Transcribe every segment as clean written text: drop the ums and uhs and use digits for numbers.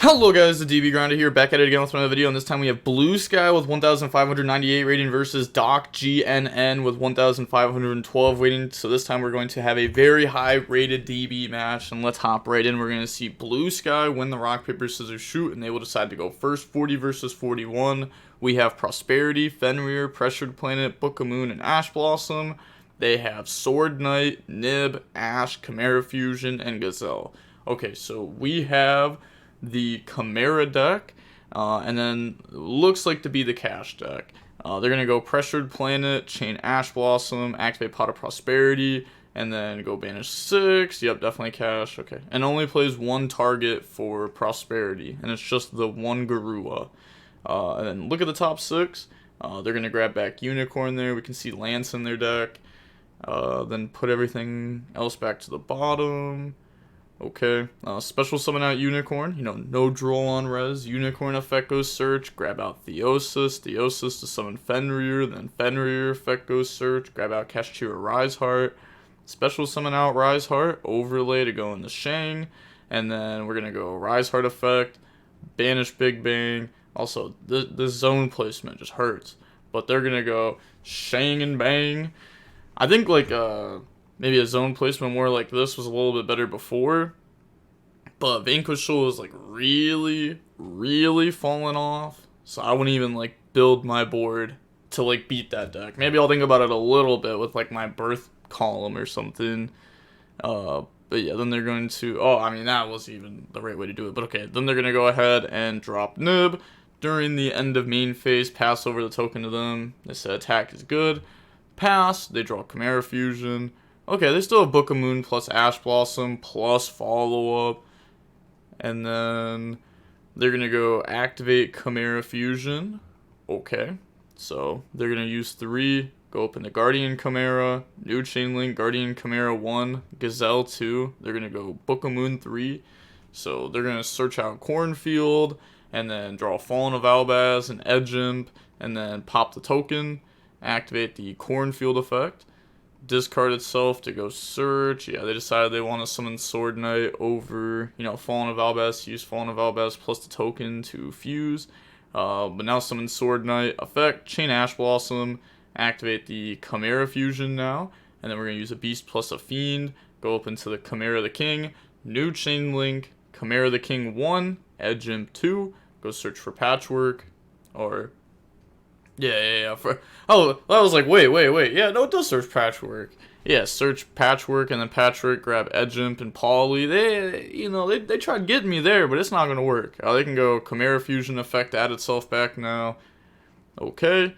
Hello guys, the DB Grinder here, back at it again with another video, and this time we have Blue Sky with 1,598 rating versus Doc GNN with 1,512 rating. So this time we're going to have a very high rated DB match, and let's hop right in. We're going to see Blue Sky win the rock, paper, scissors, shoot, and they will decide to go first. 40 versus 41. We have Prosperity, Fenrir, Pressured Planet, Book of Moon, and Ash Blossom. They have Sword Knight, Nib, Ash, Chimera Fusion, and Gazelle. Okay, so we have the Chimera deck, and then looks like to be the Cash deck. They're going to go Pressured Planet, Chain Ash Blossom, activate Pot of Prosperity, and then go Banish 6. Yep, definitely Cash. Okay. And only plays one target for Prosperity, and it's just the one Garua. And then look at the top 6. They're going to grab back Unicorn there. We can see Lance in their deck. Then put everything else back to the bottom. Okay, special summon out Unicorn, no draw on res, Unicorn effect goes search, grab out Theosis to summon Fenrir, then Fenrir effect goes search, grab out Kashtira Rise Heart, special summon out Rise Heart, overlay to go in the Shang, and then we're going to go Rise Heart effect, banish Big Bang. Also, this zone placement just hurts, but they're going to go Shang and Bang. I think maybe a zone placement more like this was a little bit better before, but Vanquishal was really falling off, so I wouldn't even build my board to beat that deck. Maybe I'll think about it a little bit with my birth column or something. But yeah, then they're going to, that wasn't even the right way to do it, but okay, then they're going to go ahead and drop Nib. During the end of main phase, pass over the token to them. They said attack is good. Pass, they draw Chimera Fusion. Okay, they still have Book of Moon plus Ash Blossom plus follow-up. And then they're going to go activate Chimera Fusion. Okay, so they're going to use 3, go open the Guardian Chimera, new Chain Link, Guardian Chimera 1, Gazelle 2. They're going to go Book of Moon 3. So they're going to search out Cornfield, and then draw Fallen of Albaz and Edge Imp, and then pop the token, activate the Cornfield effect. Discard itself to go search. Yeah, they decided they want to summon Sword Knight over, Fallen of Albaz. Use Fallen of Albaz plus the token to fuse. But now summon Sword Knight. Effect, Chain Ash Blossom. Activate the Chimera Fusion now. And then we're going to use a Beast plus a Fiend. Go up into the Chimera the King. New Chain Link. Chimera the King 1. Edge Imp 2. Go search for Patchwork. Or... Yeah. I was like, wait. Yeah, no, it does search Patchwork. Yeah, search Patchwork, and then Patchwork grab Edge Imp and Poly. They tried getting me there, but it's not gonna work. They can go Chimera Fusion effect, add itself back now. Okay.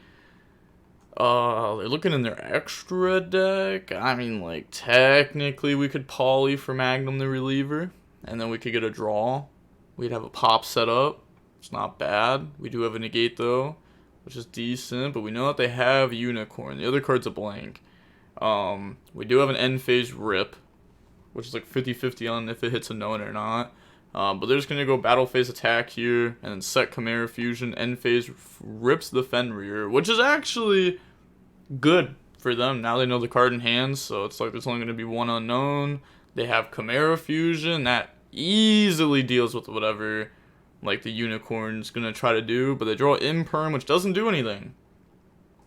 They're looking in their extra deck. Technically we could Poly for Magnum the Reliever, and then we could get a draw. We'd have a pop set up. It's not bad. We do have a negate though, which is decent, but we know that they have Unicorn. The other card's a blank. We do have an end phase rip, which is 50-50 on if it hits a known or not. But they're just going to go battle phase attack here, and then set Chimera Fusion. End phase rips the Fenrir, which is actually good for them. Now they know the card in hand, so it's there's only going to be one unknown. They have Chimera Fusion. That easily deals with whatever the Unicorn's gonna try to do, but they draw Imperm, which doesn't do anything.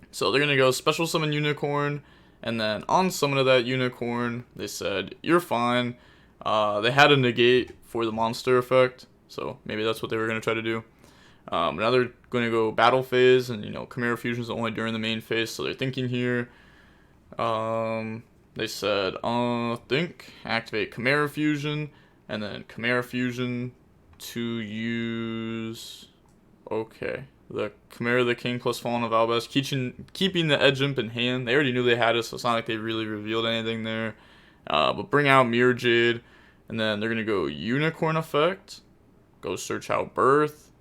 So they're gonna go special summon Unicorn, and then on summon of that Unicorn, they said, you're fine. They had a negate for the monster effect, so maybe that's what they were gonna try to do. But now they're gonna go battle phase, and Chimera Fusion is only during the main phase, so they're thinking here. They said, think, activate Chimera Fusion, and then Chimera Fusion to use, okay, the Chimera the King plus Fallen of Albaz, keeping the Edge Imp in hand. They already knew they had it, so it's not like they really revealed anything there. But bring out Mirror Jade, and then they're going to go Unicorn effect, go search out Birth.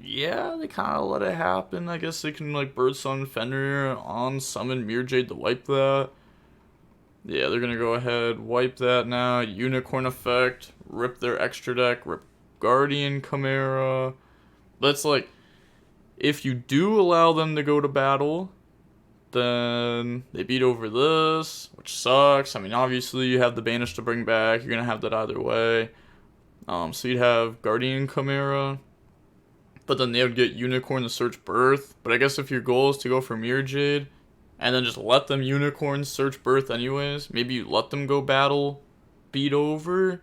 Yeah, they kind of let it happen. I guess they can Bird Summon Fenrir on summon Mirror Jade to wipe that. Yeah, they're going to go ahead, wipe that now. Unicorn effect, rip their extra deck, rip Guardian Chimera. That's if you do allow them to go to battle, then they beat over this, which sucks. Obviously you have the Banish to bring back. You're going to have that either way. So you'd have Guardian Chimera, but then they would get Unicorn to search Birth. But I guess if your goal is to go for Mirror Jade, and then just let them Unicorn search Birth anyways, maybe you let them go battle, beat over.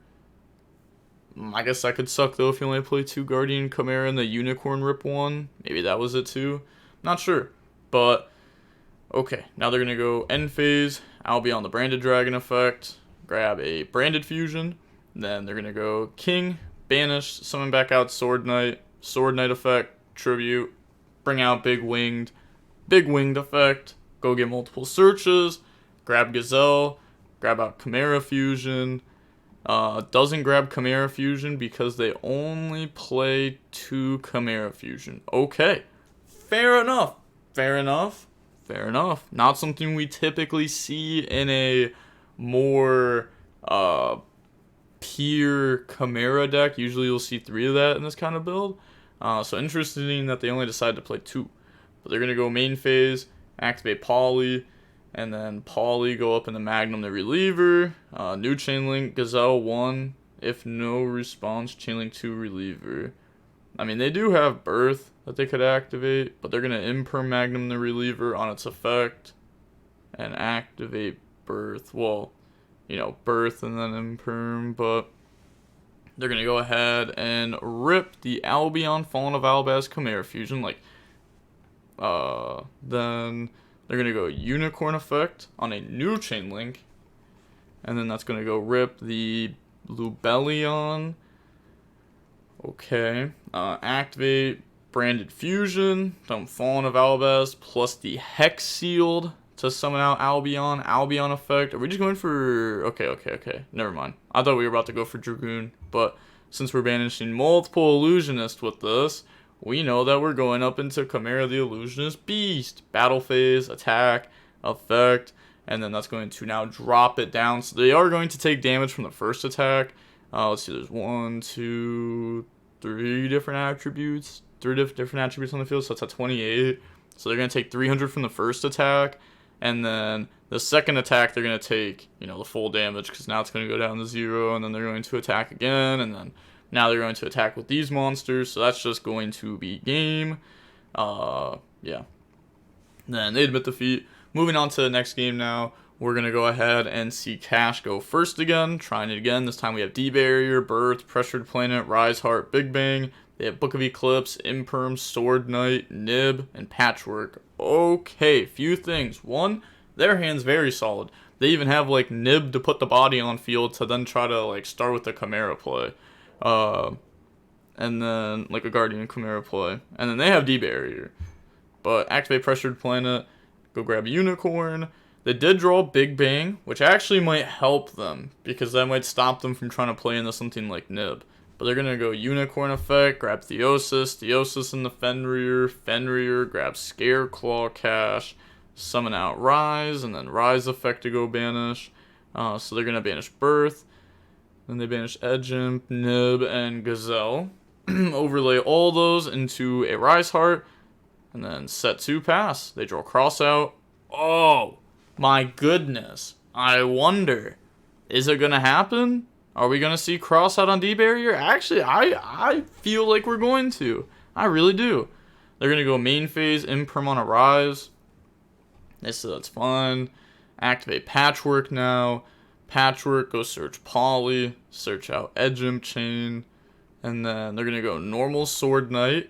I guess that could suck though if you only play 2 Guardian Chimera and the Unicorn rip one. Maybe that was it too. Not sure. But, okay. Now they're going to go end phase. Albion the Branded Dragon effect. Grab a Branded Fusion. Then they're going to go King, Banish, summon back out Sword Knight effect, Tribute. Bring out Big Winged effect. Go get multiple searches. Grab Gazelle. Grab out Chimera Fusion. Doesn't grab Chimera Fusion because they only play 2 Chimera Fusion. Okay. Fair enough. Not something we typically see in a more pure Chimera deck. Usually you'll see 3 of that in this kind of build. So interesting that they only decided to play 2. But they're going to go main phase, activate Poly, and then Poly go up in the Magnum the Reliever. New Chainlink, Gazelle 1. If no response, Chainlink 2 Reliever. I mean, they do have Birth that they could activate, but they're going to Imperm Magnum the Reliever on its effect and activate Birth. Well, you know, Birth and then Imperm, but they're going to go ahead and rip the Albion Fallen of Albaz Chimera Fusion. Then they're going to go Unicorn effect on a new Chainlink. And then that's going to go rip the Lubellion. Okay. Activate Branded Fusion. Fallen of Albaz plus the Hex Sealed to summon out Albion. Albion effect. Are we just going for... Okay. Never mind. I thought we were about to go for Dragoon. But since we're banishing multiple Illusionists with this, we know that we're going up into Chimera the Illusionist Beast. Battle phase, attack, effect, and then that's going to now drop it down. So they are going to take damage from the first attack. Let's see, there's 1, 2, 3 different attributes. 3 different attributes on the field, so that's at 28. So they're going to take 300 from the first attack, and then the second attack they're going to take, you know, the full damage, because now it's going to go down to 0, and then they're going to attack again, and then now they're going to attack with these monsters, so that's just going to be game. Yeah. Then they admit defeat. Moving on to the next game now, we're going to go ahead and see Cash go first again. Trying it again. This time we have D-Barrier, Birth, Pressured Planet, Rise Heart, Big Bang. They have Book of Eclipse, Imperm, Sword Knight, Nib, and Patchwork. Okay, few things. 1, their hand's very solid. They even have, like, Nib to put the body on field to then try to, like, start with the Chimera play. And then, like, a Guardian Chimera play. And then they have D-Barrier. But activate Pressured Planet, go grab a Unicorn. They did draw Big Bang, which actually might help them, because that might stop them from trying to play into something like Nib. But they're going to go Unicorn effect, grab Theosis in the Fenrir, grab Scareclaw Cash, summon out Rise, and then Rise effect to go banish. So they're going to banish Birth. Then they banish Edgimp, Nib, and Gazelle. Overlay all those into a Rise Heart. And then set 2 pass. They draw Cross out. Oh, my goodness. I wonder, is it going to happen? Are we going to see Cross out on D-Barrier? Actually, I feel like we're going to. I really do. They're going to go main phase, Imperm on a Rise. They said that's fine. Activate Patchwork now. Patchwork, go search Poly, search out Edgimp Chain, and then they're going to go normal Sword Knight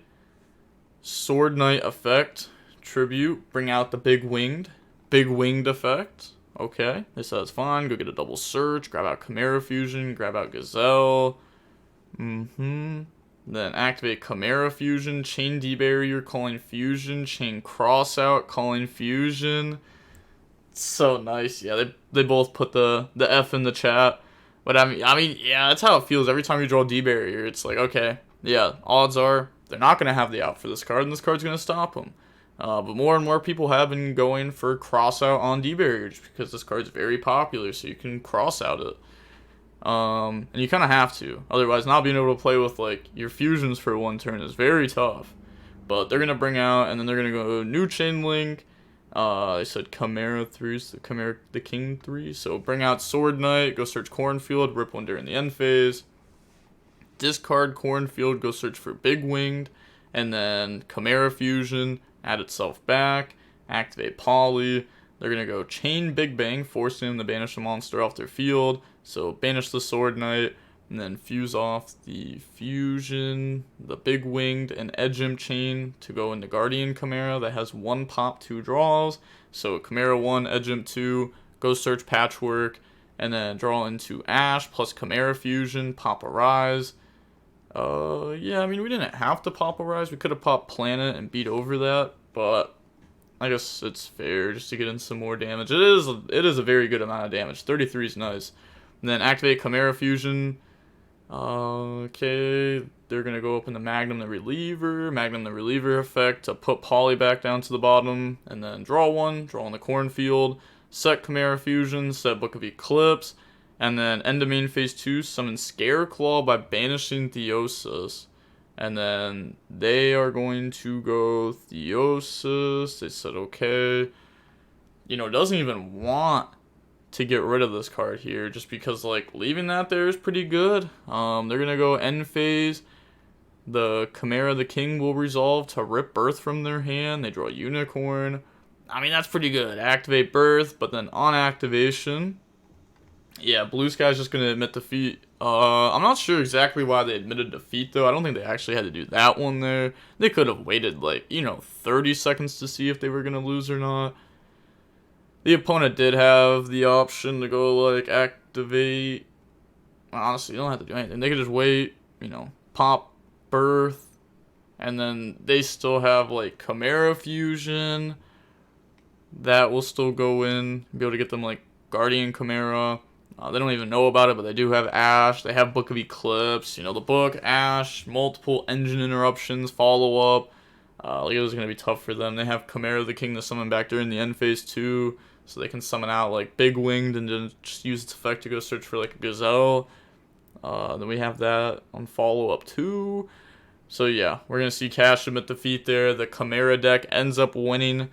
effect, Tribute, bring out the Big Winged effect. Okay, they said that's fine. Go get a double search, grab out Chimera Fusion, grab out Gazelle. Then activate Chimera Fusion, chain D-Barrier, calling Fusion, chain Cross out, calling Fusion. So nice. Yeah, they both put the F in the chat. But I mean, yeah, that's how it feels every time you draw D-Barrier. It's like, okay, yeah, odds are they're not going to have the out for this card, and this card's going to stop them. But more and more people have been going for cross out on D-Barrier just because this card's very popular, so you can cross out it. And you kind of have to. Otherwise, not being able to play with, like, your fusions for 1 turn is very tough. But they're going to bring out, and then they're going to go new Chainlink. They said Chimera 3, so Chimera the King 3. So bring out Sword Knight, go search Cornfield, rip one during the end phase. discard Cornfield, go search for Big Winged, and then Chimera Fusion, add itself back, activate Poly. They're going to go Chain Big Bang, forcing them to banish a monster off their field. So banish the Sword Knight, and then fuse off the Fusion, the Big Winged, and Edge Imp Chain to go into Guardian Chimera that has 1 pop, 2 draws. So Chimera 1, Edge Imp 2, go search Patchwork, and then draw into Ash plus Chimera Fusion, pop a Rise. Yeah, I mean, we didn't have to pop a Rise. We could have popped Planet and beat over that, but I guess it's fair just to get in some more damage. It is a very good amount of damage. 33 is nice. And then activate Chimera Fusion. Okay, they're going to go up in the Magnum the Reliever effect to put Poly back down to the bottom, and then draw one, draw on the Cornfield, set Chimera Fusion, set Book of Eclipse, and then end of main phase 2, summon Scareclaw by banishing Theosis. And then they are going to go Theosis. They said okay. You know, doesn't even want to get rid of this card here, just because, like, leaving that there is pretty good. They're going to go end phase. The Chimera the King will resolve to rip Birth from their hand. They draw Unicorn. I mean, that's pretty good. Activate Birth, but then on activation, yeah, Blue Sky's just going to admit defeat. I'm not sure exactly why they admitted defeat, though. I don't think they actually had to do that one there. They could have waited, like, 30 seconds to see if they were going to lose or not. The opponent did have the option to go, like, activate. Well, honestly, you don't have to do anything. They could just wait, pop Birth. And then they still have, like, Chimera Fusion. That will still go in. Be able to get them, like, Guardian Chimera. They don't even know about it, but they do have Ash. They have Book of Eclipse. The book, Ash, multiple engine interruptions, follow-up. Like, it was going to be tough for them. They have Chimera the King to summon back during the end phase 2. So they can summon out, like, Big Winged and then just use its effect to go search for, like, a Gazelle. Then we have that on follow-up too. So, yeah, we're going to see Cash admit defeat there. The Chimera deck ends up winning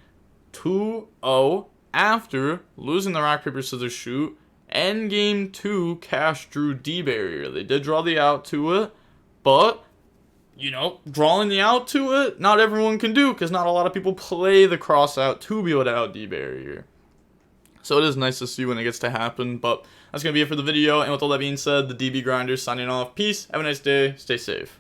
2-0 after losing the Rock, Paper, Scissors, Shoot. Endgame 2, Cash drew D-Barrier. They did draw the out to it, but, drawing the out to it, not everyone can do, because not a lot of people play the cross out to be able to out D-Barrier. So it is nice to see when it gets to happen, but that's going to be it for the video, and with all that being said, the DB Grinder signing off. Peace, have a nice day, stay safe.